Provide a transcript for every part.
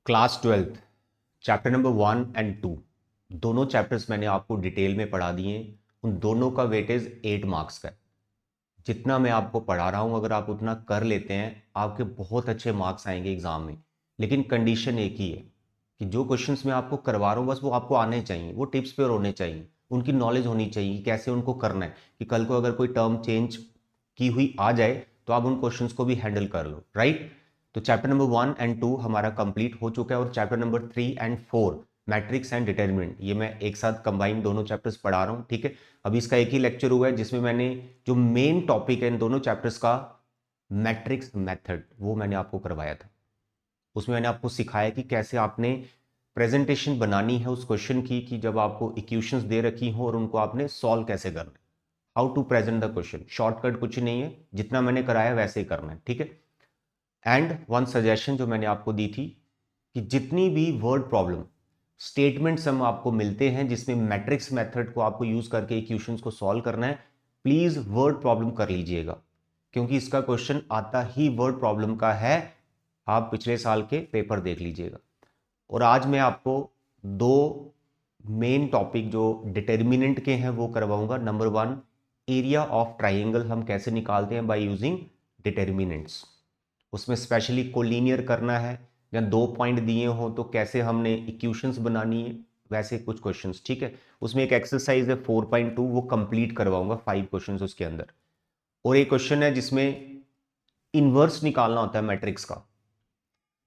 Class 12th chapter number 1 और 2 दोनों chapters मैंने आपको डिटेल में पढ़ा दिए हैं। उन दोनों का वेटेज 8 मार्क्स का है। जितना मैं आपको पढ़ा रहा हूं अगर आप उतना कर लेते हैं आपके बहुत अच्छे मार्क्स आएंगे एग्जाम में। लेकिन कंडीशन एक ही है कि जो क्वेश्चंस मैं आपको करवा रहा हूँ बस वो आपको आने चाहिए, वो टिप्स पे होने चाहिए, उनकी नॉलेज होनी चाहिए कि कैसे उनको करना है, कि कल को अगर कोई टर्म चेंज की हुई आ जाए तो आप उन क्वेश्चंस को भी हैंडल कर लो, राइट। तो चैप्टर नंबर 1 और 2 हमारा कंप्लीट हो चुका है और चैप्टर नंबर 3 और 4 मैट्रिक्स एंड डिटर्मिनेंट ये मैं एक साथ कंबाइन दोनों चैप्टर्स पढ़ा रहा हूँ, ठीक है। अभी इसका एक ही लेक्चर हुआ है जिसमें मैंने जो मेन टॉपिक है इन दोनों चैप्टर्स का मैट्रिक्स मेथड वो मैंने आपको करवाया था। उसमें मैंने आपको सिखाया कि कैसे आपने प्रेजेंटेशन बनानी है उस क्वेश्चन की, कि जब आपको इक्वेशंस दे रखी हो और उनको आपने सॉल्व कैसे करना है, how to present the question. Shortcut कुछ नहीं है, जितना मैंने कराया वैसे ही करना है, ठीक है। एंड वन सजेशन जो मैंने आपको दी थी कि जितनी भी वर्ड प्रॉब्लम स्टेटमेंट्स हम आपको मिलते हैं जिसमें मैट्रिक्स मेथड को आपको यूज करके इक्वेशंस को सॉल्व करना है, प्लीज वर्ड प्रॉब्लम कर लीजिएगा, क्योंकि इसका क्वेश्चन आता ही वर्ड प्रॉब्लम का है। आप पिछले साल के पेपर देख लीजिएगा। और आज मैं आपको दो मेन टॉपिक जो डिटर्मिनेंट के हैं वो करवाऊंगा। नंबर 1, एरिया ऑफ ट्राइंगल हम कैसे निकालते हैं बाय यूजिंग डिटर्मिनेंट्स। उसमें स्पेशली कोलिनियर करना है या 2 पॉइंट दिए हो तो कैसे हमने इक्वेशंस बनानी है, वैसे कुछ क्वेश्चंस, ठीक है। उसमें एक एक्सरसाइज है 4.2 वो कंप्लीट करवाऊंगा, 5 क्वेश्चंस उसके अंदर। और एक क्वेश्चन है जिसमें इनवर्स निकालना होता है मैट्रिक्स का,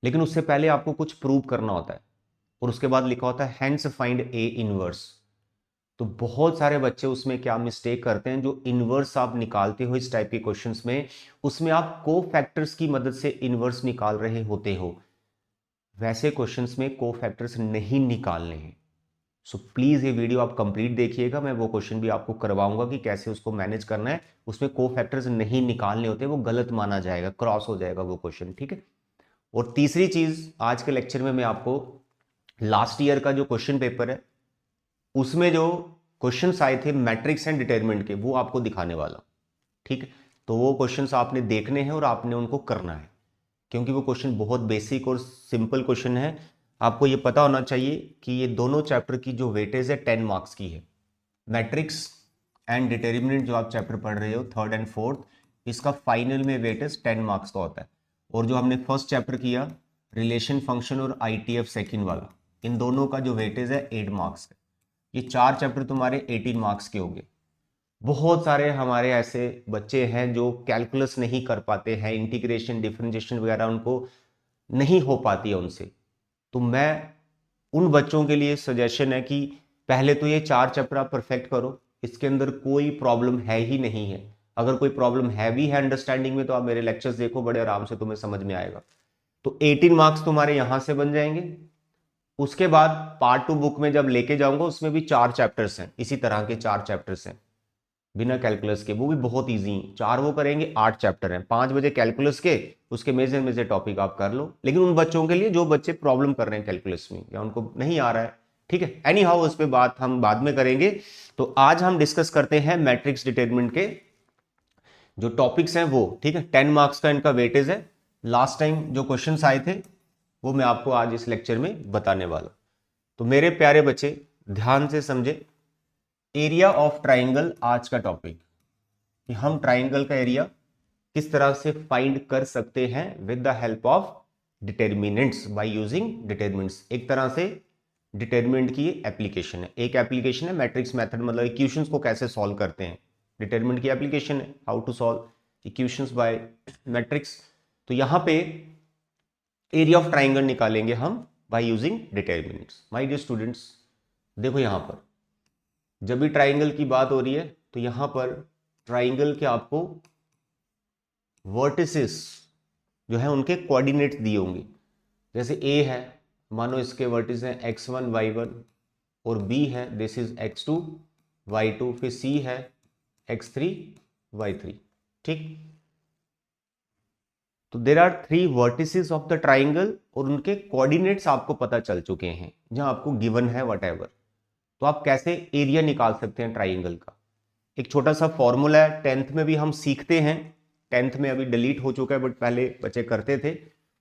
लेकिन उससे पहले आपको कुछ प्रूव करना होता है और उसके बाद लिखा होता है हेंस फाइंड ए इनवर्स। तो बहुत सारे बच्चे उसमें क्या मिस्टेक करते हैं, जो इनवर्स आप निकालते हो इस टाइप के क्वेश्चंस में, उसमें आप को फैक्टर्स की मदद से इनवर्स निकाल रहे होते हो। वैसे क्वेश्चंस में को फैक्टर्स नहीं निकालने हैं। सो प्लीज ये वीडियो आप कंप्लीट देखिएगा, मैं वो क्वेश्चन भी आपको करवाऊंगा कि कैसे उसको मैनेज करना है। उसमें को फैक्टर्स नहीं निकालने होते, वो गलत माना जाएगा, क्रॉस हो जाएगा वो क्वेश्चन, ठीक है। और तीसरी चीज आज के लेक्चर में मैं आपको लास्ट ईयर का जो क्वेश्चन पेपर है उसमें जो क्वेश्चंस आए थे मैट्रिक्स एंड डिटरमिनेंट के वो आपको दिखाने वाला, ठीक है। तो वो क्वेश्चंस आपने देखने हैं और आपने उनको करना है, क्योंकि वो क्वेश्चन बहुत बेसिक और सिंपल क्वेश्चन है। आपको ये पता होना चाहिए कि ये दोनों चैप्टर की जो वेटेज है 10 मार्क्स की है। मैट्रिक्स एंड डिटरमिनेंट जो आप चैप्टर पढ़ रहे हो 3rd और 4th, इसका फाइनल में वेटेज 10 मार्क्स का होता है। और जो हमने फर्स्ट चैप्टर किया रिलेशन फंक्शन और आईटीएफ सेकंड वाला, इन दोनों का जो वेटेज है 8 मार्क्स का। ये 4 चैप्टर तुम्हारे 18 मार्क्स के होंगे। बहुत सारे हमारे ऐसे बच्चे हैं जो कैलकुलस नहीं कर पाते हैं, इंटीग्रेशन डिफरेंशिएशन वगैरह उनको नहीं हो पाती है उनसे। तो मैं उन बच्चों के लिए सजेशन है कि पहले तो ये 4 चैप्टर आप परफेक्ट करो, इसके अंदर कोई प्रॉब्लम है ही नहीं है। अगर कोई प्रॉब्लम है भी है अंडरस्टैंडिंग में तो आप मेरे लेक्चर्स देखो, बड़े आराम से तुम्हें समझ में आएगा। तो 18 मार्क्स तुम्हारे यहां से बन जाएंगे। उसके बाद पार्ट 2 बुक में जब लेके जाऊंगा उसमें भी 4 चैप्टर्स हैं, इसी तरह के 4 चैप्टर्स हैं बिना कैलकुलस के, वो भी बहुत इजी हैं। 4 वो करेंगे, 8 चैप्टर हैं, 5 बजे कैलकुलस के, उसके मेजर मेजर टॉपिक आप कर लो। लेकिन उन बच्चों के लिए जो बच्चे प्रॉब्लम कर रहे हैं कैलकुलस में या उनको नहीं आ रहा है, ठीक है। एनी हाउ उस पर बात हम बाद में करेंगे। तो आज हम डिस्कस करते हैं मैट्रिक्स डिटरमिनेंट के जो टॉपिक्स हैं वो, ठीक है। 10 मार्क्स का इनका वेटेज है। लास्ट टाइम जो क्वेश्चंस आए थे वो मैं आपको आज इस लेक्चर में बताने वाला। तो मेरे प्यारे बच्चे ध्यान से समझे, एरिया ऑफ ट्राइंगल आज का टॉपिक, कि हम ट्राइंगल का एरिया किस तरह से फाइंड कर सकते हैं with the help of determinants bye using determinants. एक तरह से डिटर्मिनेंट की एप्लीकेशन है, एक एप्लीकेशन है मैट्रिक्स मेथड, मतलब इक्वेशंस को कैसे सॉल्व करते हैं। डिटर्मिनेंट की एप्लीकेशन है how to solve equations by matrix. तो यहां पे एरिया ऑफ ट्राइंगल निकालेंगे हम by using determinants. My dear students, देखो यहां पर जब भी ट्राइंगल की बात हो रही है तो यहां पर ट्राइंगल के आपको वर्टिसेस जो है उनके कोऑर्डिनेट्स दिए होंगे। जैसे ए है, मानो इसके वर्टिस हैं x1 y1, और b है दिस इज x2 y2, फिर c है x3 y3, ठीक। तो there are 3 vertices of the triangle और उनके कोऑर्डिनेट्स आपको पता चल चुके हैं जहां आपको गिवन है वट। तो आप कैसे एरिया निकाल सकते हैं ट्राइंगल का, एक छोटा सा फॉर्मूला है, 10th में भी हम सीखते हैं। 10th में अभी डिलीट हो चुका है बट पहले बच्चे करते थे।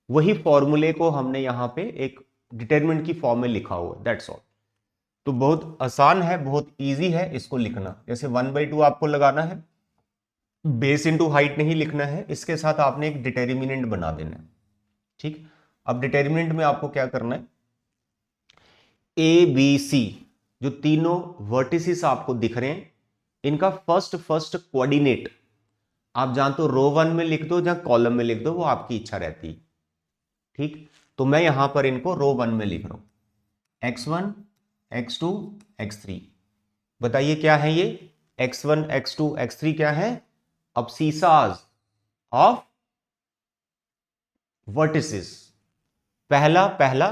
वही फॉर्मूले को हमने यहाँ पे एक डिटरमिनेंट की फॉर्म में लिखा हुआ है, दैट्स ऑल। तो बहुत आसान है, बहुत इजी है इसको लिखना। जैसे 1/2 आपको लगाना है, बेस इंटू हाइट नहीं लिखना है, इसके साथ आपने एक डिटर्मिनेंट बना देना है। ठीक, अब डिटर्मिनेंट में आपको क्या करना है, ए बी सी जो तीनों वर्टिसेस आपको दिख रहे हैं, इनका फर्स्ट कोऑर्डिनेट आप जहां तो रो 1 में लिख दो, जहां कॉलम में लिख दो, वो आपकी इच्छा रहती है। ठीक, तो मैं यहां पर इनको रो 1 में लिख रहा हूं, x1 x2 x3। बताइए क्या है ये, x1 x2 x3 क्या है, अब सीसाज ऑफ वर्टिसेस, पहला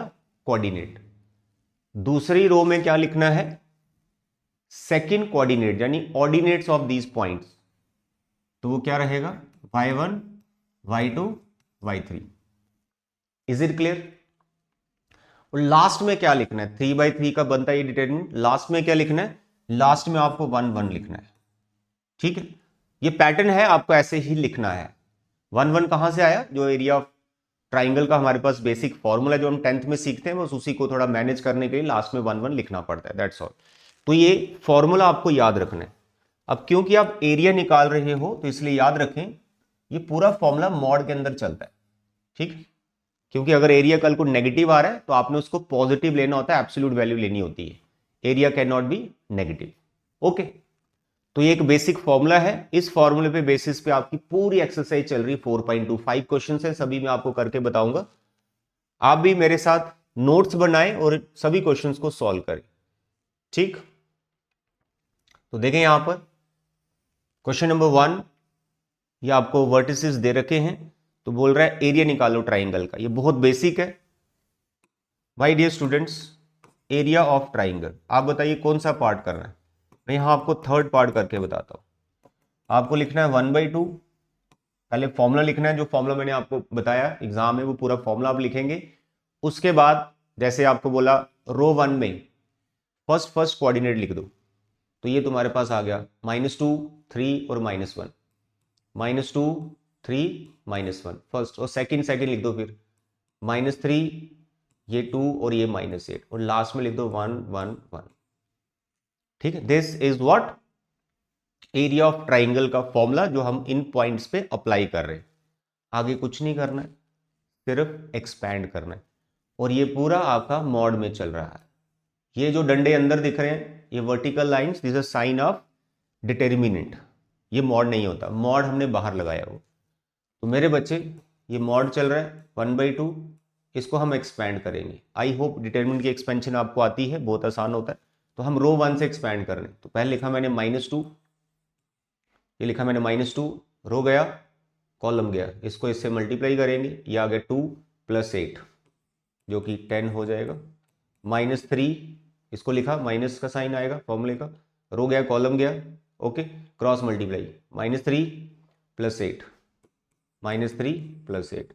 कोऑर्डिनेट। दूसरी रो में क्या लिखना है, सेकंड कोऑर्डिनेट, यानी ऑर्डिनेट्स ऑफ दीज पॉइंट्स। तो वो क्या रहेगा, y1 y2 y3। Is it clear? और लास्ट में क्या लिखना है, 3/3 का बनता है ये डिटरमिनेंट, लास्ट में क्या लिखना है, लास्ट में आपको 1 1 लिखना है। ठीक है, ये पैटर्न है, आपको ऐसे ही लिखना है। 1 1 कहां से आया, जो एरिया ऑफ ट्राइंगल का हमारे पास बेसिक फॉर्मूला जो हम 10th में सीखते हैं, बस उसी को थोड़ा मैनेज करने के लिए लास्ट में 1 1 लिखना पड़ता है, दैट्स ऑल। तो ये फॉर्मूला आपको याद रखना है। अब क्योंकि आप एरिया निकाल रहे हो तो इसलिए याद रखें, ये पूरा फॉर्मूला मॉड के अंदर चलता है। ठीक, क्योंकि अगर एरिया कल को नेगेटिव आ रहा है तो आपने उसको पॉजिटिव लेना होता है, एब्सोल्यूट वैल्यू लेनी होती है। Area can not be negative. Okay, तो ये एक बेसिक फॉर्मूला है, इस फॉर्मूले पे बेसिस पे आपकी पूरी एक्सरसाइज चल रही। 4.25 क्वेश्चन है, सभी मैं आपको करके बताऊंगा। आप भी मेरे साथ नोट्स बनाएं और सभी क्वेश्चंस को सॉल्व करें। ठीक, तो देखें यहां पर क्वेश्चन नंबर 1, ये आपको वर्टिसेस दे रखे हैं, तो बोल रहा है एरिया निकालो ट्राइंगल का। ये बहुत बेसिक है भाई dear students. Area of triangle, आप बताइए कौन सा पार्ट करना है। मैं यहां आपको थर्ड पार्ट करके बताता हूं। आपको लिखना है 1/2, पहले फॉर्मूला लिखना है, जो फॉर्मूला मैंने आपको बताया एग्जाम में वो पूरा फॉर्मूला आप लिखेंगे। उसके बाद जैसे आपको बोला रो 1 में फर्स्ट कोऑर्डिनेट लिख दो, तो ये तुम्हारे पास आ गया -2 3 और -1, -2 3 -1 फर्स्ट, और सेकंड लिख दो, फिर -3 ये 2 और ये -8, और लास्ट में लिख दो 1 1 1। ठीक है, this is what area of triangle का फॉर्मूला, जो हम इन पॉइंट्स पे अप्लाई कर रहे हैं। आगे कुछ नहीं करना है, सिर्फ एक्सपैंड करना है। और ये पूरा आपका मॉड में चल रहा है। ये जो डंडे अंदर दिख रहे हैं, ये vertical lines, this is sine of determinant. ये मॉड नहीं होता, मॉड हमने बाहर लगाया हो। तो मेरे बच्चे ये मॉड चल रहा है 1/2, इसको हम एक्सपैंड करेंगे। आई होप डिटर्मिनेंट की एक्सपेंशन आपको आती है, बहुत आसान होता है। तो हम रो 1 से एक्सपैंड कर रहे हैं, तो पहले लिखा मैंने -2, ये लिखा मैंने -2, रो गया कॉलम गया, इसको इससे मल्टीप्लाई करेंगे, ये आ गया 2 + 8 जो कि 10 हो जाएगा। -3 इसको लिखा, माइनस का साइन आएगा फॉर्मूले का, रो गया कॉलम गया, ओके, क्रॉस मल्टीप्लाई, -3 + 8, -3 + 8।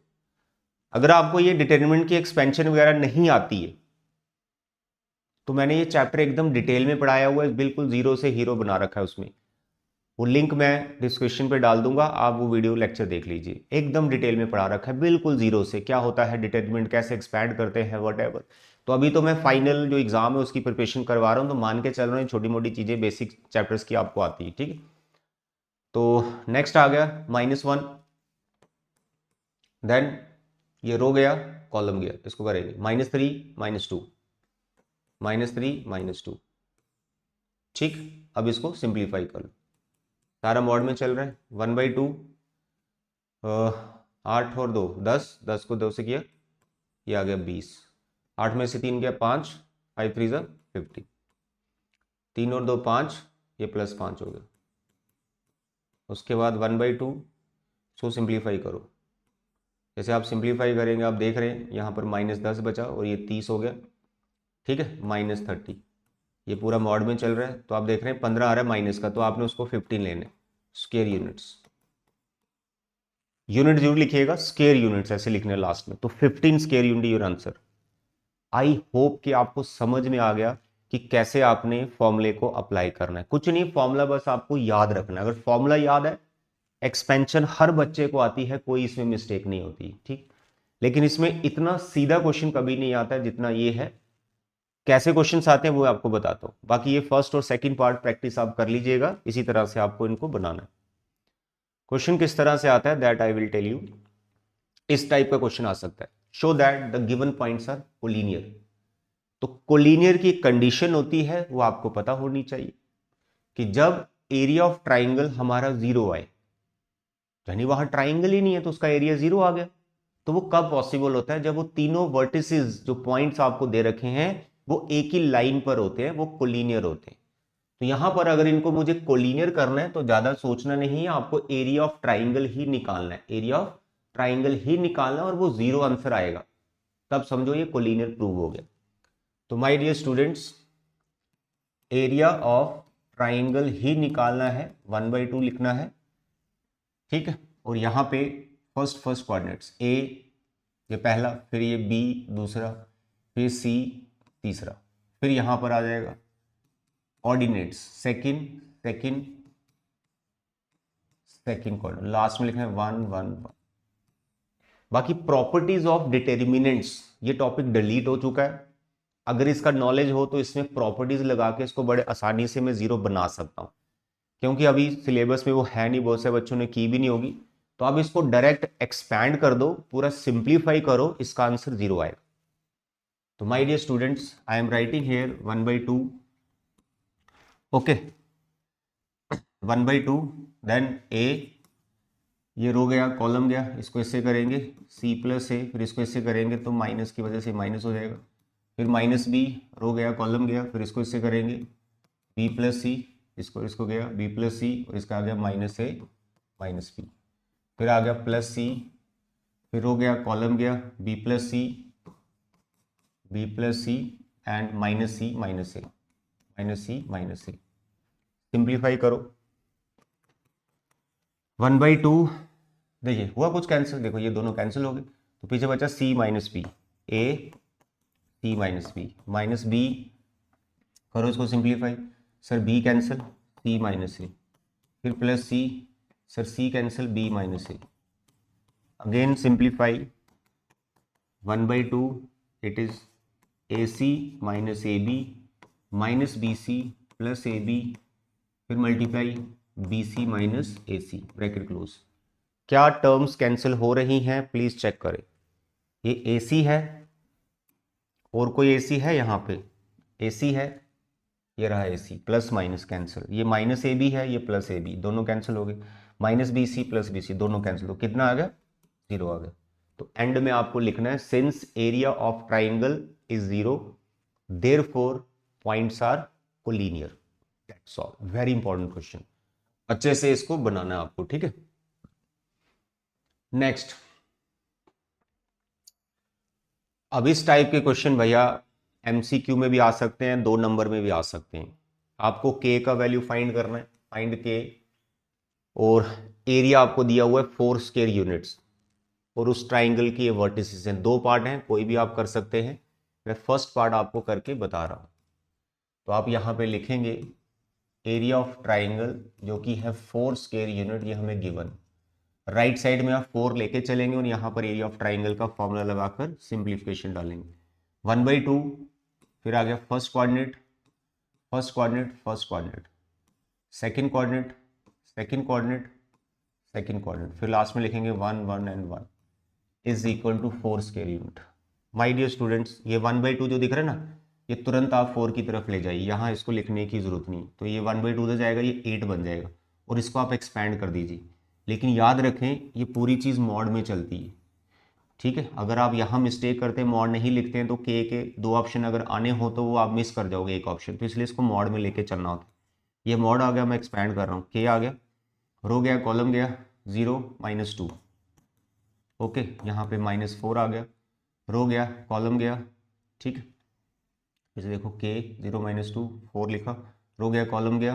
अगर आपको ये डिटर्मिनेंट की एक्सपेंशन वगैरह नहीं आती है तो मैंने ये चैप्टर एकदम डिटेल में पढ़ाया हुआ है, बिल्कुल जीरो से हीरो बना रखा है उसमें। वो लिंक मैं डिस्क्रिप्शन पे डाल दूंगा, आप वो वीडियो लेक्चर देख लीजिए, एकदम डिटेल में पढ़ा रखा है, बिल्कुल जीरो से क्या होता है डिटर्मिनेंट, कैसे एक्सपैंड करते हैं, वट। तो अभी तो मैं फाइनल जो एग्जाम है उसकी प्रिपरेशन करवा रहा हूँ, तो मान के चल रहा हूँ छोटी मोटी चीज़ें बेसिक चैप्टर्स की आपको आती है। ठीक है, तो नेक्स्ट आ गया -1, देन ये रो गया कॉलम गया, इसको करेंगे -3 -2, -3 -2। ठीक, अब इसको सिंप्लीफाई कर लो, सारा मॉड में चल रहा है 1/2, 8 और 2 10, 10 को 2 से किया, ये आ गया 20, 8 में से 3 गया 5, 5 3 ज़ा 50, 3 और 2 5, ये +5 हो गया। उसके बाद 1/2 सो सिंप्लीफाई करो, जैसे आप सिंप्लीफाई करेंगे आप देख रहे हैं यहाँ पर -10 बचा और ये 30 हो गया। ठीक है, -30, ये पूरा मॉड में चल रहा है, तो आप देख रहे हैं 15 आ रहा है माइनस का, तो आपने उसको 15 लेने स्क्वायर यूनिट्स, यूनिट जरूर लिखिएगा, स्क्वायर यूनिट्स ऐसे लिखने लास्ट में, तो 15 square unit your answer. I hope कि आपको समझ में आ गया कि कैसे आपने फॉर्मूले को अप्लाई करना है। कुछ नहीं, फॉर्मूला बस आपको याद रखना है। अगर फॉर्मूला याद है, एक्सपेंशन हर बच्चे को आती है, कोई इसमें मिस्टेक नहीं होती। ठीक, लेकिन इसमें इतना सीधा क्वेश्चन कभी नहीं आता है जितना ये है। कैसे क्वेश्चंस आते हैं वो आपको बताता हूं। बाकी ये फर्स्ट और सेकंड पार्ट प्रैक्टिस आप कर लीजिएगा, इसी तरह से आपको इनको बनाना है। क्वेश्चन किस तरह से आता है that I will tell you. इस टाइप का क्वेश्चन आ सकता है, show that the given points are collinear. तो कोलिनियर की कंडीशन होती है वो आपको पता होनी चाहिए कि जब एरिया ऑफ ट्राइंगल हमारा जीरो आए, यानी वहां ट्राइंगल ही नहीं है तो उसका एरिया जीरो आ गया। तो वो कब पॉसिबल होता है, जब वो तीनों वर्टिसेस जो पॉइंट्स आपको दे रखे हैं वो एक ही लाइन पर होते हैं, वो कोलिनियर होते हैं। तो यहां पर अगर इनको मुझे कोलिनियर करना है तो ज्यादा सोचना नहीं है, आपको एरिया ऑफ ट्राइंगल ही निकालना है, एरिया ऑफ ट्राइंगल ही निकालना है और वो जीरो आंसर आएगा, तब समझो ये कोलिनियर प्रूव हो गया। तो my dear students, area of triangle ही निकालना है, 1/2 लिखना है, ठीक है। और यहाँ पे फर्स्ट कोऑर्डिनेट्स ए, ये पहला, फिर ये बी दूसरा, फिर सी तीसरा, फिर यहाँ पर आ जाएगा ordinates second second second coordinate, last में लिखना है 1 1 1। बाकी प्रॉपर्टीज ऑफ डिटर्मिनेंट्स, ये टॉपिक डिलीट हो चुका है। अगर इसका नॉलेज हो तो इसमें प्रॉपर्टीज लगा के इसको बड़े आसानी से मैं जीरो बना सकता हूँ, क्योंकि अभी सिलेबस में वो है नहीं, बहुत से बच्चों ने की भी नहीं होगी। तो आप इसको डायरेक्ट एक्सपैंड कर दो, पूरा सिंप्लीफाई करो, इसका आंसर जीरो आएगा। तो my dear students, I am writing here 1/2, okay 1/2, then A, ये रो गया कॉलम गया, इसको इससे करेंगे सी प्लस ए, फिर इसको इससे करेंगे तो माइनस की वजह से माइनस हो जाएगा, फिर माइनस बी, रो गया कॉलम गया, फिर इसको इससे करेंगे बी प्लस सी, इसको गया बी प्लस सी, और इसका आ गया माइनस ए माइनस बी, फिर आ गया प्लस सी, फिर हो गया कॉलम गया B plus C and minus C minus A, minus C minus A. Simplify करो 1/2, देखिए हुआ कुछ कैंसिल, देखो ये दोनों कैंसिल हो गए, तो पीछे बचा C minus B, A C minus B करो इसको simplify, sir B cancel C minus A, फिर plus C, sir C cancel B minus A, again simplify 1/2, it is A C minus A B minus B C plus A B, फिर multiply B C minus A C, bracket close. क्या terms cancel हो रही हैं please check करें। ये ए सी है और कोई ए सी है, यहाँ पे ए सी है, ये रहा A C, plus minus cancel, ये माइनस ए बी है, ये प्लस ए बी, दोनों कैंसिल हो गए, minus B C plus B C दोनों कैंसिल हो, कितना आ गया जीरो आ गया। तो एंड में आपको लिखना है since area of triangle is zero therefore points are collinear, that's all. Very important question, अच्छे से इसको बनाना है आपको, ठीक है। नेक्स्ट, अब इस टाइप के क्वेश्चन भैया एमसीक्यू में भी आ सकते हैं, 2 नंबर में भी आ सकते हैं। आपको के का वैल्यू फाइंड करना है, फाइंड के, और एरिया आपको दिया हुआ है 4 स्क्वायर यूनिट्स, और उस ट्राइंगल की ये वर्टिसेस हैं, 2 पार्ट हैं, कोई भी आप कर सकते हैं, मैं फर्स्ट पार्ट आपको करके बता रहा हूं। तो आप यहां पे लिखेंगे एरिया ऑफ ट्राइंगल जो कि है 4 स्क्वायर यूनिट, ये हमें गिवन, राइट साइड में आप 4 लेके चलेंगे और यहाँ पर एरिया ऑफ ट्राइंगल का फॉर्मूला लगाकर सिंप्लीफिकेशन डालेंगे 1/2, फिर आ गया first coordinate second coordinate second coordinate, फिर लास्ट में लिखेंगे 1 1 and 1 is equal to 4 square unit. My dear students, ये 1/2 जो दिख रहा है ना, ये तुरंत आप 4 की तरफ ले जाइए, यहाँ इसको लिखने की जरूरत नहीं, तो ये 1/2 से जाएगा, ये 8 बन जाएगा, और इसको आप एक्सपैंड कर दीजिए। लेकिन याद रखें ये पूरी चीज़ मॉड में चलती है, ठीक है। अगर आप यहाँ मिस्टेक करते हैं, मॉड नहीं लिखते हैं, तो के 2 ऑप्शन अगर आने हो तो वो आप मिस कर जाओगे एक ऑप्शन, तो इसलिए इसको मॉड में लेके चलना होता है। ये मॉड आ गया, मैं एक्सपैंड कर रहा हूँ, के आ गया, रो गया कॉलम गया 0 -2, ओके, यहाँ पे -4 आ गया, रो गया कॉलम गया, ठीक है। इसे देखो के 0 -2 4 लिखा, रो गया कॉलम गया,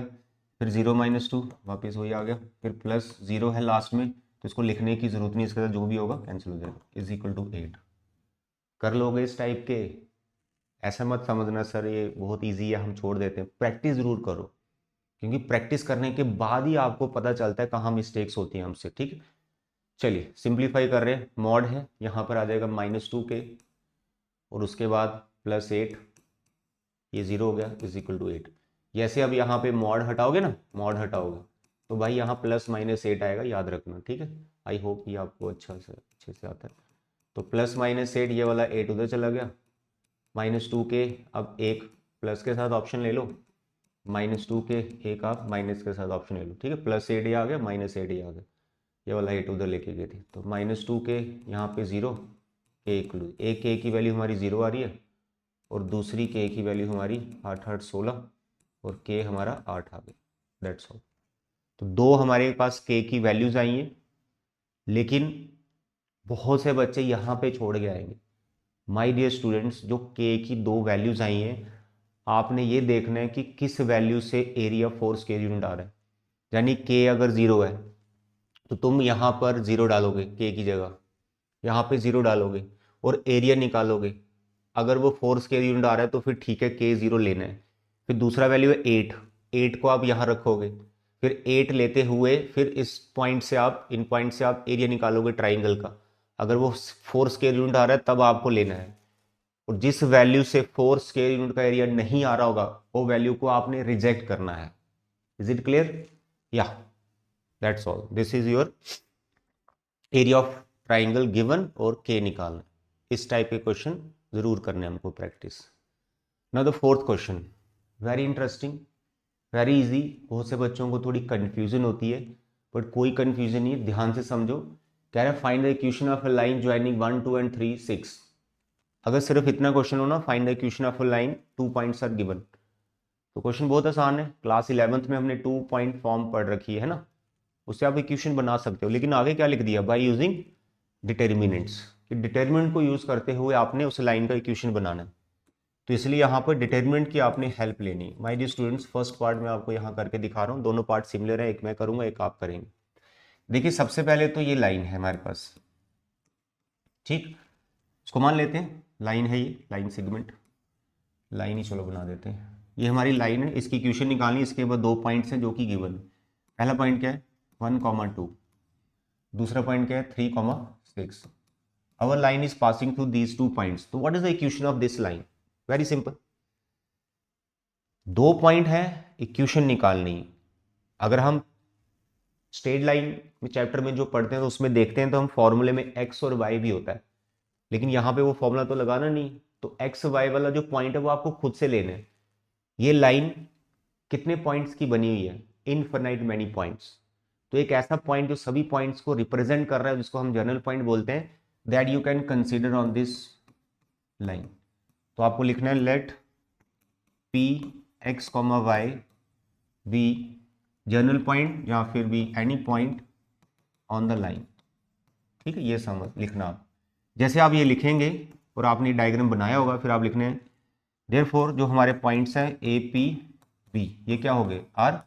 फिर 0 -2 वापस वही आ गया, फिर प्लस 0 है लास्ट में, तो इसको लिखने की जरूरत नहीं, इसके साथ जो भी होगा कैंसिल हो जाएगा, इज इक्वल टू 8। कर लोगे इस टाइप के, ऐसा मत समझना सर ये बहुत इजी है हम छोड़ देते हैं, प्रैक्टिस जरूर करो, क्योंकि प्रैक्टिस करने के बाद ही आपको पता चलता है कहाँ मिस्टेक्स होती हैं हमसे, ठीक है। चलिए सिंप्लीफाई कर रहे हैं, मॉड है, यहाँ पर आ जाएगा -2k और उसके बाद +8, ये 0 हो गया, =8। जैसे अब यहाँ पे मॉड हटाओगे ना, मॉड हटाओगे तो भाई यहाँ +-8 आएगा, याद रखना, ठीक है। आई होप ये आपको अच्छे से आता है। तो +-8, ये वाला 8 उधर चला गया, -2k, अब एक प्लस के साथ ऑप्शन ले लो, -2k, एक आप माइनस के साथ ऑप्शन ले लो, ठीक है। +8 ये आ गया, -8 ये आ गया, ये वाला 8 उधर लेके गए थे। तो -2k यहाँ पे 0, एक k की वैल्यू हमारी 0 आ रही है और दूसरी k की वैल्यू हमारी 8 8 16 और k हमारा 8 आ गया, दैट्स ऑल। तो दो हमारे पास k की वैल्यूज आई हैं, लेकिन बहुत से बच्चे यहाँ पे छोड़ के आएंगे। माय डियर स्टूडेंट्स, जो k की दो वैल्यूज आई हैं, आपने ये देखना है कि किस वैल्यू से एरिया फोर स्क्वायर यूनिट आ रहा है। यानी k अगर 0 है तो तुम यहाँ पर 0 डालोगे, k की जगह यहाँ पे 0 डालोगे और एरिया निकालोगे। अगर वो 4 स्क्वायर यूनिट आ रहा है तो फिर ठीक है, k 0 लेना है। फिर दूसरा वैल्यू है 8, 8 को आप यहाँ रखोगे, फिर 8 लेते हुए फिर इस पॉइंट से आप, इन पॉइंट से आप एरिया निकालोगे ट्राइंगल का। अगर वो 4 स्क्वायर यूनिट आ रहा है तब आपको लेना है, और जिस वैल्यू से 4 स्क्वायर यूनिट का एरिया नहीं आ रहा होगा वो वैल्यू को आपने रिजेक्ट करना है। Is it clear? या that's all, this is your area of triangle given और के निकालना। इस टाइप के क्वेश्चन जरूर करने हमको practice. Now the fourth question, very interesting, very easy. बहुत से बच्चों को थोड़ी कंफ्यूजन होती है, बट कोई कंफ्यूजन नहीं है, ध्यान से समझो। कह रहा है find the equation of a line joining 1 2 and 3 6। अगर सिर्फ इतना क्वेश्चन हो ना, find the equation of a line, 2 points are given, तो क्वेश्चन बहुत आसान है। क्लास 11th में हमने 2 पॉइंट फॉर्म पढ़ रखी है ना, उससे आप इक्वेशन बना सकते हो। लेकिन आगे क्या लिख दिया, बाय यूजिंग डिटर्मिनेंट्स, कि डिटर्मिनेंट को यूज करते हुए आपने उस लाइन का इक्वेशन बनाना है। तो इसलिए यहाँ पर डिटर्मिनेंट की आपने हेल्प लेनी है। My dear students, first part में आपको यहाँ करके दिखा रहा हूँ, दोनों पार्ट सिमिलर है, एक मैं करूँगा एक आप करेंगे। देखिए सबसे पहले तो ये लाइन है हमारे पास, ठीक, इसको मान लेते हैं लाइन है, ये लाइन सेगमेंट, लाइन ही चलो बना देते हैं। ये हमारी लाइन है, इसकी इक्वेशन निकालनी है। इसके बाद 2 पॉइंट्स हैं जो कि गिवन है। पहला पॉइंट क्या है, 1, 2, दूसरा पॉइंट क्या है 3, 6। Our line is passing through these 2 points. तो what is the equation of this line? Very simple. 2 point है, इक्वेशन निकालनी। अगर हम स्ट्रेट लाइन में चैप्टर में जो पढ़ते हैं तो उसमें देखते हैं तो हम फॉर्मूले में x और y भी होता है, लेकिन यहाँ पे वो फॉर्मूला तो लगाना नहीं। तो x y वाला जो पॉइंट है वो आपको खुद से लेना है। ये लाइन कितने पॉइंट्स की बनी हुई है, इनफिनाइट मैनी पॉइंट्स। तो एक ऐसा पॉइंट जो सभी पॉइंट्स को रिप्रेजेंट कर रहा है, जिसको हम जनरल पॉइंट बोलते हैं, that you can consider on this line. तो आपको लिखना है let P X comma Y be general point या फिर भी any point on the line, ठीक है। ये समझ लिखना आप, जैसे आप ये लिखेंगे और आपने डायग्राम बनाया होगा, फिर आप लिखने हैं देयरफॉर जो हमारे पॉइंट्स हैं ए पी बी, ये क्या हो गए, आर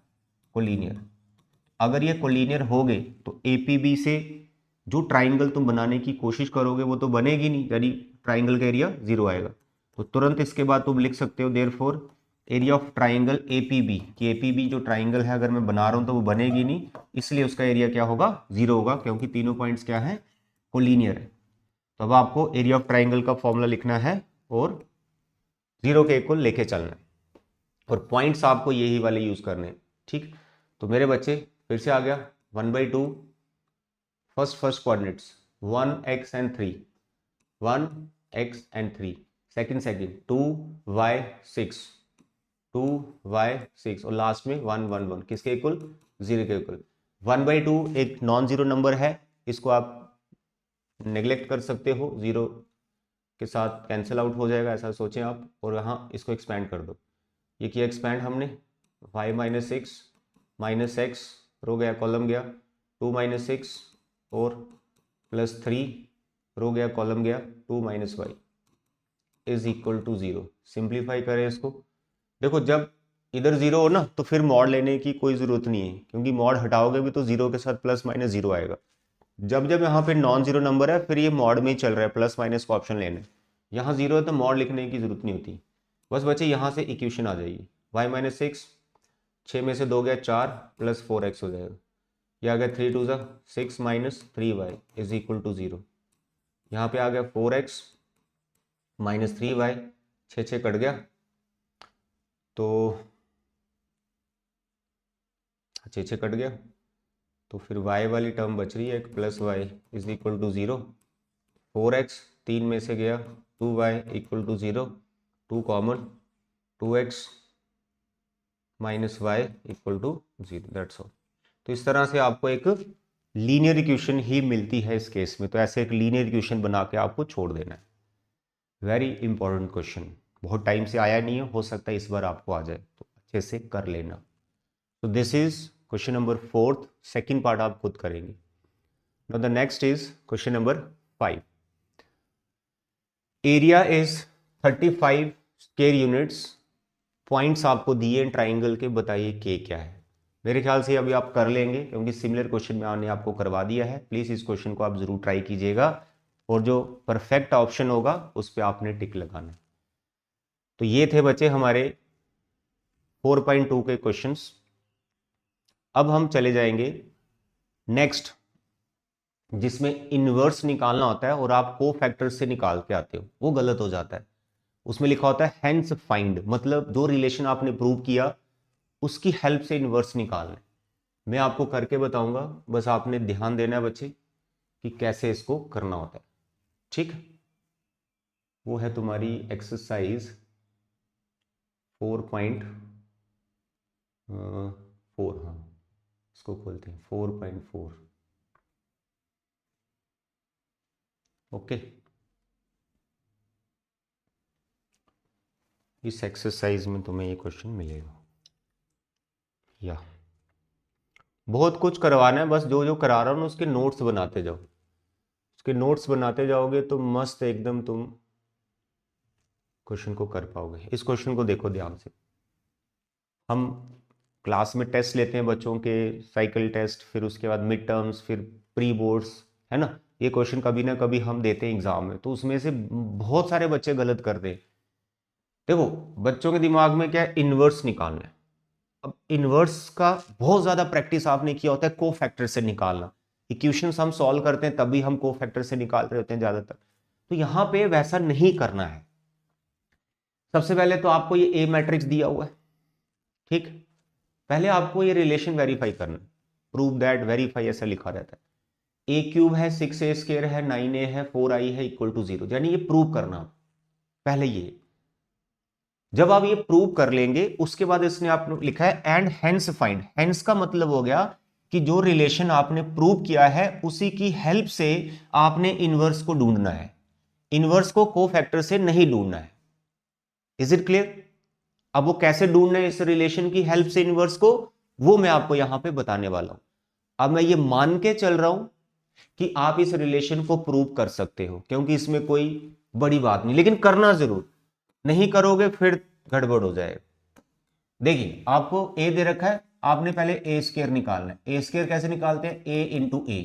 कोलिनियर। अगर ये कोलिनियर हो गए तो ए पी बी से जो ट्राइंगल तुम बनाने की कोशिश करोगे वो तो बनेगी नहीं, यानी ट्राइंगल का एरिया 0 आएगा। तो तुरंत इसके बाद तुम लिख सकते हो therefore area of triangle A P B, कि ए पी बी जो ट्राइंगल है अगर मैं बना रहा हूं तो वो बनेगी नहीं, इसलिए उसका एरिया क्या होगा, 0 होगा, क्योंकि तीनों पॉइंट्स क्या है, कोलिनियर है। तो अब आपको एरिया ऑफ ट्राइंगल का फॉर्मूला लिखना है और 0 के इक्वल लेके चलना है, और पॉइंट्स आपको यही वाले यूज करने हैं, ठीक। तो मेरे बच्चे फिर से आ गया 1/2 first coordinates 1x and 3, 1x and 3, second 2y6, 2y6 और लास्ट में 1 1 1, किसके इक्वल, 0 के इक्वल। 1/2 एक नॉन जीरो नंबर है, इसको आप नेग्लेक्ट कर सकते हो, 0 के साथ कैंसिल आउट हो जाएगा, ऐसा सोचें आप, और यहाँ इसको एक्सपैंड कर दो। ये किया एक्सपैंड हमने, y - 6 - x, रो गया कॉलम गया, 2 - 6 और +3, रो गया कॉलम गया, 2 - y is equal to 0। Simplify करें इसको, देखो जब इधर 0 हो ना तो फिर मॉड लेने की कोई ज़रूरत नहीं है, क्योंकि मॉड हटाओगे भी तो 0 के साथ +- 0 आएगा। जब जब यहाँ पे नॉन जीरो नंबर है फिर ये मॉड में ही चल रहा है, प्लस माइनस को ऑप्शन लेने। यहाँ 0 है तो मॉड लिखने की जरूरत नहीं होती। बस बच्चे यहाँ से इक्वेशन आ जाएगी, y - 6, 6 में से 2 गया 4 + 4x हो जाएगा। ये आ गया 3 2 6 minus 3y is equal to 0। यहाँ पे आ गया 4x माइनस 3y, 6 कट गया तो 6 कट गया, तो फिर y वाली टर्म बच रही है plus y is equal to 0। 4x 3 में से गया, 2y equal to 0, 2 common, 2x minus y equal to 0, that's all. तो इस तरह से आपको एक लीनियर इक्वेशन ही मिलती है इस केस में। तो ऐसे एक लीनियर इक्वेशन बना के आपको छोड़ देना है। वेरी इंपॉर्टेंट क्वेश्चन, बहुत टाइम से आया नहीं है, हो सकता है इस बार आपको आ जाए, तो अच्छे से कर लेना। तो this is question number 4, second part आप खुद करेंगे। Now the next is question number 5। Area is 35 square units, points आपको दिए ट्राइंगल के, बताइए के क्या है। मेरे ख्याल से अभी आप कर लेंगे क्योंकि सिमिलर क्वेश्चन मैंने आपको करवा दिया है। प्लीज इस क्वेश्चन को आप जरूर ट्राई कीजिएगा और जो परफेक्ट ऑप्शन होगा उस पर आपने टिक लगाना। तो ये थे बच्चे हमारे 4.2 के क्वेश्चंस। अब हम चले जाएंगे नेक्स्ट, जिसमें इनवर्स निकालना होता है और आप को फैक्टर से निकाल के आते हो, वो गलत हो जाता है। उसमें लिखा होता है हेंस फाइंड, मतलब जो रिलेशन आपने प्रूव किया उसकी हेल्प से इनवर्स निकालना है। मैं आपको करके बताऊंगा, बस आपने ध्यान देना है बच्चे कि कैसे इसको करना होता है। ठीक, वो है तुम्हारी एक्सरसाइज 4.4। हाँ, इसको खोलते हैं 4.4। ओके, इस एक्सरसाइज में तुम्हें ये क्वेश्चन मिलेगा। या बहुत कुछ करवाना है, बस जो जो करा रहा हूं उसके नोट्स बनाते जाओ। उसके नोट्स बनाते जाओगे तो मस्त एकदम तुम क्वेश्चन को कर पाओगे। इस क्वेश्चन को देखो ध्यान से। हम क्लास में टेस्ट लेते हैं बच्चों के, साइकिल टेस्ट, फिर उसके बाद मिड टर्म्स, फिर प्री बोर्ड्स, है ना। ये क्वेश्चन कभी ना कभी हम देते हैं एग्जाम में, तो उसमें से बहुत सारे बच्चे गलत करते हैं। देखो बच्चों के दिमाग में क्या है, इनवर्स निकालना है। अब इनवर्स का बहुत ज्यादा प्रैक्टिस आपने किया होता है को फैक्टर से निकालना। इक्वेशंस हम सॉल्व करते हैं तभी हम को फैक्टर से निकाल रहे होते हैं ज्यादातर, तो यहां पे वैसा नहीं करना है। सबसे पहले तो आपको ये ए मैट्रिक्स दिया हुआ है, ठीक। पहले आपको ये रिलेशन वेरीफाई करना, प्रूव दैट, वेरीफाई ऐसा लिखा रहता है। ए क्यूब है, 6a स्क्वायर है, 9a है, 4i है इक्वल टू 0, यानी ये प्रूव करना पहले। ये जब आप ये प्रूव कर लेंगे उसके बाद इसने आपने लिखा है एंड हेंस फाइंड। हेंस का मतलब हो गया कि जो रिलेशन आपने प्रूव किया है उसी की हेल्प से आपने इनवर्स को ढूंढना है, इनवर्स को कोफैक्टर से नहीं ढूंढना है। Is it clear? अब वो कैसे ढूंढना है इस रिलेशन की हेल्प से इनवर्स को, वो मैं आपको यहां पे बताने वाला हूं। अब मैं ये मान के चल रहा हूं कि आप इस रिलेशन को प्रूव कर सकते हो, क्योंकि इसमें कोई बड़ी बात नहीं, लेकिन करना जरूर, नहीं करोगे फिर गड़बड़ हो जाएगा। देखिए आपको ए दे रखा है, आपने पहले ए स्क्वायर निकालना है। ए स्क्वायर कैसे निकालते हैं, ए इंटू ए,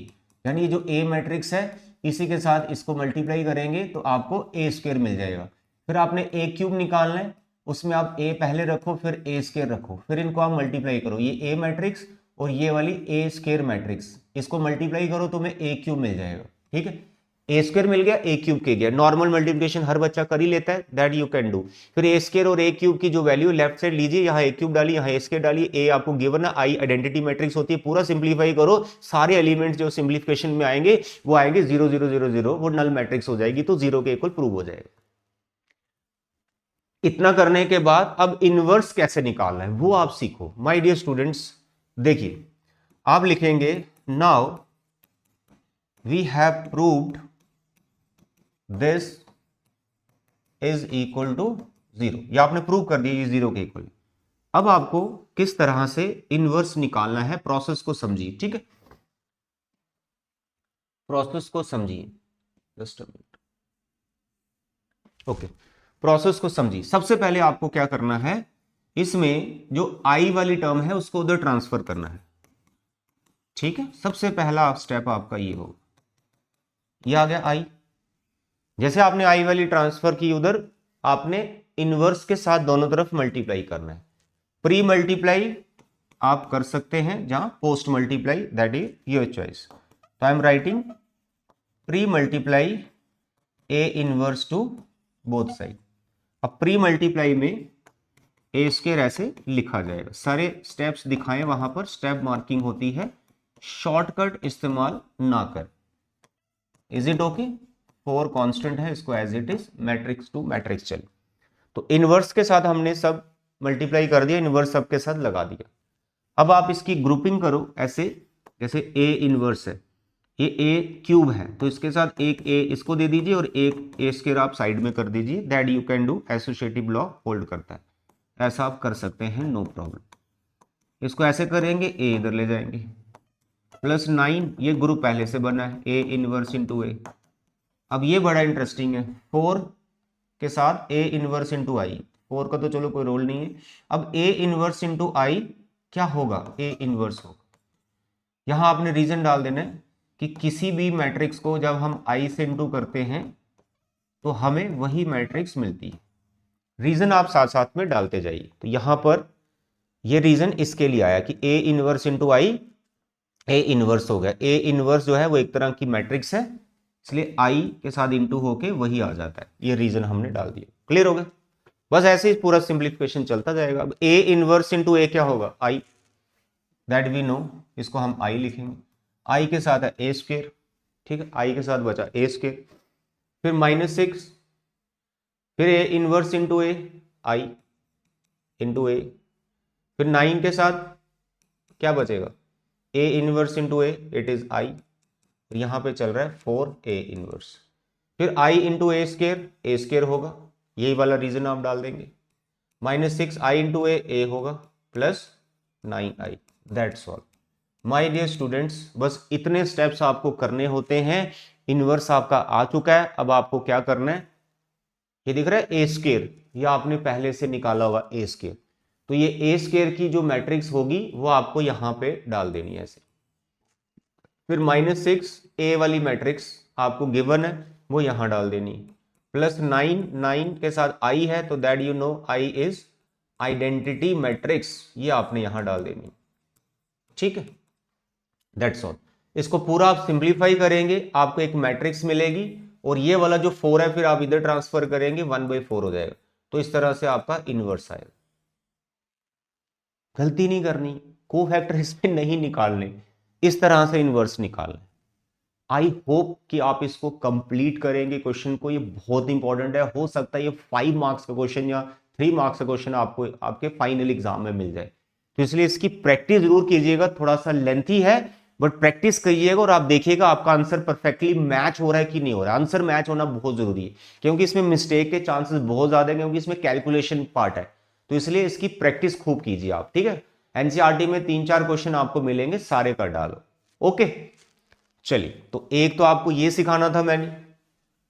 यानी ये जो ए मैट्रिक्स है इसी के साथ इसको मल्टीप्लाई करेंगे तो आपको ए स्क्वायर मिल जाएगा। फिर आपने ए क्यूब निकालना है, उसमें आप ए पहले रखो फिर ए स्क्वायर रखो, फिर इनको आप मल्टीप्लाई करो, ये ए मैट्रिक्स और ये वाली ए स्क्वायर मैट्रिक्स, इसको मल्टीप्लाई करो तो तुम्हें ए क्यूब मिल जाएगा। ठीक है, ए स्क्वायर मिल गया, ए क्यूब के गया। नॉर्मल मल्टीप्लिकेशन हर बच्चा कर ही लेता है, दैट यू कैन डू। फिर ए स्क्वायर और ए क्यूब की जो वैल्यू लेफ्ट साइड लीजिए, यहाँ ए क्यूब डालिए, यहाँ ए स्क्वायर डालिए, ए आपको गिवन है, आई आइडेंटिटी मैट्रिक्स होती है, पूरा सिंप्लीफाई करो, सारे एलिमेंट्स जो सिंप्लीफिकेशन में आएंगे वो आएंगे 0 0 0 0, वो नल मैट्रिक्स हो जाएगी, तो 0 के इक्वल प्रूव हो जाएगा। इतना करने के बाद अब इनवर्स कैसे निकालना है वो आप सीखो माय डियर स्टूडेंट्स। देखिए आप लिखेंगे now we have proved this is equal to 0, ये आपने प्रूव कर दिया, ये 0 के इक्वल। अब आपको किस तरह से इनवर्स निकालना है, प्रोसेस को समझिए। ठीक है, प्रोसेस को समझिए, just a minute. Okay, process को समझिए। सबसे पहले आपको क्या करना है, इसमें जो आई वाली टर्म है उसको उधर ट्रांसफर करना है। ठीक है, सबसे पहला स्टेप आपका ये हो, ये आ गया आई। जैसे आपने आई वाली ट्रांसफर की उधर, आपने इनवर्स के साथ दोनों तरफ मल्टीप्लाई करना है। प्री मल्टीप्लाई आप कर सकते हैं जहां post multiply, that is your choice. तो I am writing pre multiply A inverse to both side. अब प्री मल्टीप्लाई में ए स्क्वायर ऐसे लिखा जाएगा, सारे स्टेप्स दिखाएं, वहां पर स्टेप मार्किंग होती है, शॉर्टकट इस्तेमाल ना कर। Is it okay? 4 कांस्टेंट है, इसको as it is matrix to matrix चले। तो इनवर्स के साथ हमने सब मल्टीप्लाई कर दिया, इनवर्स सब के साथ लगा दिया। अब आप इसकी ग्रुपिंग करो ऐसे, जैसे ए इनवर्स है, ये ए क्यूब है, तो इसके साथ एक ए इसको दे दीजिए और एक ए स्क्वायर आप साइड में कर दीजिए, that you can do, associative law hold करता है, ऐसा आप कर सकते हैं, नो प्रॉब्लम। इसको ऐसे करेंगे, ए इधर ले जाएंगे, प्लस 9, ये ग्रुप पहले से बना है, ए इनवर्स इंटू ए। अब ये बड़ा इंटरेस्टिंग है, 4 के साथ ए इनवर्स इंटू आई, 4 का तो चलो कोई रोल नहीं है। अब ए इनवर्स इंटू आई क्या होगा? ए इनवर्स होगा। यहां आपने रीजन डाल देना है कि किसी भी मैट्रिक्स को जब हम आई से इंटू करते हैं तो हमें वही मैट्रिक्स मिलती है। रीजन आप साथ साथ में डालते जाइए। तो यहां पर ये रीजन इसके लिए आया कि ए inverse into I, A inverse हो गया। ए इनवर्स जो है वो एक तरह की मैट्रिक्स है, इसलिए आई के साथ इंटू होके वही आ जाता है, ये रीजन हमने डाल दिया। क्लियर हो गया? बस ऐसे ही पूरा सिंप्लीफिकेशन चलता जाएगा। अब ए इनवर्स इंटू ए क्या होगा? आई, दैट वी नो, इसको हम आई लिखेंगे। आई के साथ है ए स्क्वायर, ठीक है, आई के साथ बचा ए स्क्वायर, फिर -6, फिर A inverse into A, I into A, फिर 9 के साथ क्या बचेगा? A inverse into A, it is I, यहां पे चल रहा है 4 ए इनवर्स, फिर आई इंटू ए स्क्वायर होगा, यही वाला रीजन आप डाल देंगे, -6 आई इंटू ए होगा, plus 9 I, that's all. My dear students, बस इतने स्टेप्स आपको करने होते हैं। इनवर्स आपका आ चुका है, अब आपको क्या करना है, ये दिख रहा है ए स्क्वायर, ये आपने पहले से निकाला हुआ ए स्क्वायर, तो ये ए स्क्वायर की जो मैट्रिक्स होगी वो आपको यहां पे डाल देनी है ऐसे। फिर -6 ए वाली मैट्रिक्स आपको गिवन है, वो यहां डाल देनी, प्लस 9 के साथ आई है, तो that you know I is identity matrix, ये आपने यहां डाल देनी, ठीक है, दैट्स ऑल। इसको पूरा आप सिंप्लीफाई करेंगे, आपको एक मैट्रिक्स मिलेगी, और ये वाला जो 4 है फिर आप इधर ट्रांसफर करेंगे, 1/4 हो जाएगा, तो इस तरह से आपका इनवर्स आएगा। गलती नहीं करनी, कोफैक्टर इसमें नहीं निकालने, इस तरह से इनवर्स निकालना। आई होप कि आप इसको कंप्लीट करेंगे क्वेश्चन को, ये बहुत इंपॉर्टेंट है। हो सकता है ये 5 मार्क्स का क्वेश्चन या 3 मार्क्स का क्वेश्चन आपको आपके फाइनल एग्जाम में मिल जाए, तो इसलिए इसकी प्रैक्टिस जरूर कीजिएगा। थोड़ा सा लेंथी है बट प्रैक्टिस करिएगा, और आप देखिएगा आपका आंसर परफेक्टली मैच हो रहा है कि नहीं हो रहा है। आंसर मैच होना बहुत जरूरी है, क्योंकि इसमें मिस्टेक के चांसेस बहुत ज्यादा है, क्योंकि इसमें कैलकुलेशन पार्ट है, तो इसलिए इसकी प्रैक्टिस खूब कीजिए आप, ठीक है। एनसीईआरटी में 3-4 क्वेश्चन आपको मिलेंगे, सारे कर डालो, ओके। चलिए, तो एक तो आपको ये सिखाना था मैंने,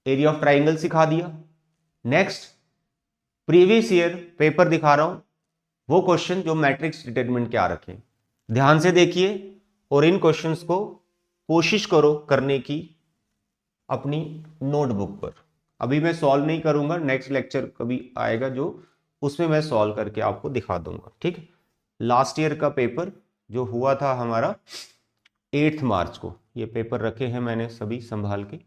एरिया ऑफ ट्राइंगल सिखा दिया। नेक्स्ट प्रीवियस ईयर पेपर दिखा रहा हूं, वो क्वेश्चन जो मैट्रिक्स डिटरमिनेंट क्या रखें, ध्यान से देखिए, और इन क्वेश्चंस को कोशिश करो करने की अपनी नोटबुक पर। अभी मैं सॉल्व नहीं करूंगा, नेक्स्ट लेक्चर कभी आएगा जो उसमें मैं सॉल्व करके आपको दिखा दूंगा, ठीक है। लास्ट ईयर का पेपर जो हुआ था हमारा 8 मार्च को, ये पेपर रखे हैं मैंने सभी संभाल के,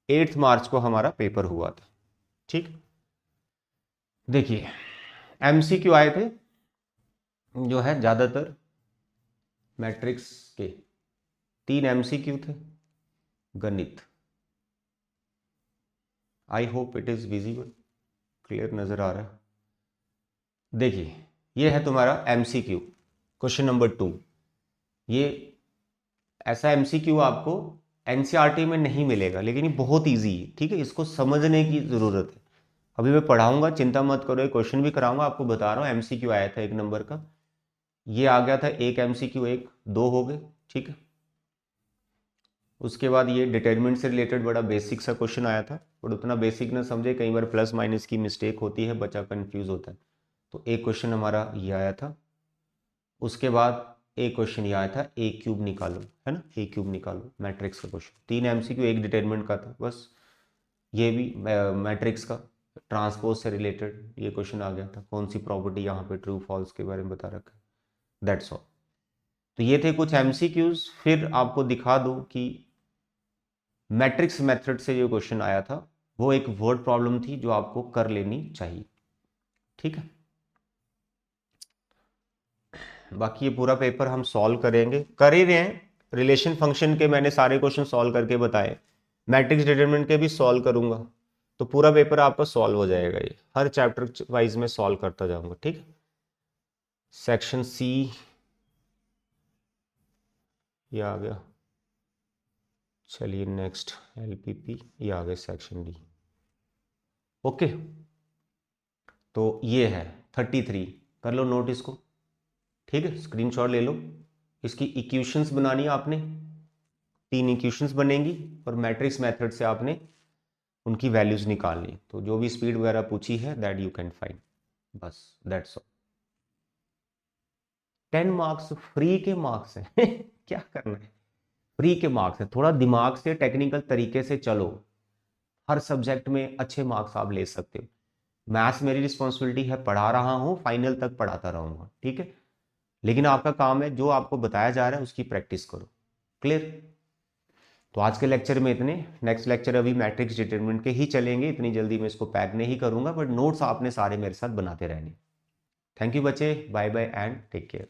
8 मार्च को हमारा पेपर हुआ था, ठीक। देखिए एमसीक्यू आए थे जो है ज्यादातर मैट्रिक्स के, 3 एमसीक्यू थे, गणित। I hope it is visible, clear नजर आ रहा है। देखिए ये है तुम्हारा एमसीक्यू क्वेश्चन नंबर 2। ये ऐसा एमसीक्यू आपको एनसीईआरटी में नहीं मिलेगा, लेकिन ये बहुत इजी है, ठीक है, इसको समझने की जरूरत है। अभी मैं पढ़ाऊंगा, चिंता मत करो, क्वेश्चन भी कराऊंगा, आपको बता रहा हूँ। एमसीक्यू आया था 1 नंबर का, ये आ गया था एक एमसीक्यू, 1 2 हो गए, ठीक है। उसके बाद ये डिटरमिनेंट से रिलेटेड बड़ा बेसिक सा क्वेश्चन आया था, बट उतना बेसिक ना समझे, कई बार प्लस माइनस की मिस्टेक होती है, बच्चा कंफ्यूज होता है, तो एक क्वेश्चन हमारा ये आया था। उसके बाद एक क्वेश्चन ये आया था, ए क्यूब निकालो, है ना, ए क्यूब निकालो, मैट्रिक्स का क्वेश्चन, 3 एमसीक्यू, एक डिटरमिनेंट का था बस। ये भी मैट्रिक्स का ट्रांसपोज से रिलेटेड ये क्वेश्चन आ गया था, कौन सी प्रॉपर्टी यहाँ पे ट्रू फॉल्स के बारे में बता रखा है, दैट्स ऑल। तो ये थे कुछ एमसीक्यूज। फिर आपको दिखा दूं कि मैट्रिक्स मेथड से जो क्वेश्चन आया था वो एक वर्ड प्रॉब्लम थी जो आपको कर लेनी चाहिए। ठीक है, बाकी ये पूरा पेपर हम सॉल्व करेंगे, कर ही रहे हैं। रिलेशन फंक्शन के मैंने सारे क्वेश्चन सॉल्व करके बताए, मैट्रिक्स डिटरमिनेंट के भी सॉल्व करूंगा, तो पूरा पेपर आपका सॉल्व हो जाएगा। ये हर चैप्टर वाइज में सॉल्व करता जाऊंगा। ठीक है, सेक्शन सी ये आ गया। चलिए नेक्स्ट एलपीपी, ये आ गया सेक्शन डी। ओके, तो ये है 33, कर लो नोट इसको। ठीक है, स्क्रीनशॉट ले लो। इसकी इक्वेशंस बनानी है आपने, 3 इक्वेशंस बनेंगी और मैट्रिक्स मेथड से आपने उनकी वैल्यूज निकालनी। तो जो भी स्पीड वगैरह पूछी है दैट यू कैन फाइंड, बस दैट्स ऑल। 10 मार्क्स फ्री के मार्क्स हैं क्या करना है, फ्री के मार्क्स है। थोड़ा दिमाग से टेक्निकल तरीके से चलो, हर सब्जेक्ट में अच्छे मार्क्स आप ले सकते हो। मैथ्स मेरी रिस्पॉन्सिबिलिटी है, पढ़ा रहा हूँ, फाइनल तक पढ़ाता रहूंगा। ठीक है, लेकिन आपका काम है जो आपको बताया जा रहा है उसकी प्रैक्टिस करो। क्लियर? तो आज के लेक्चर में इतने। नेक्स्ट लेक्चर अभी मैट्रिक्स डिटरमिनेंट के ही चलेंगे, इतनी जल्दी मैं इसको पैक नहीं करूंगा, बट नोट्स आपने सारे मेरे साथ बनाते रहने। थैंक यू बच्चे, bye bye and take care.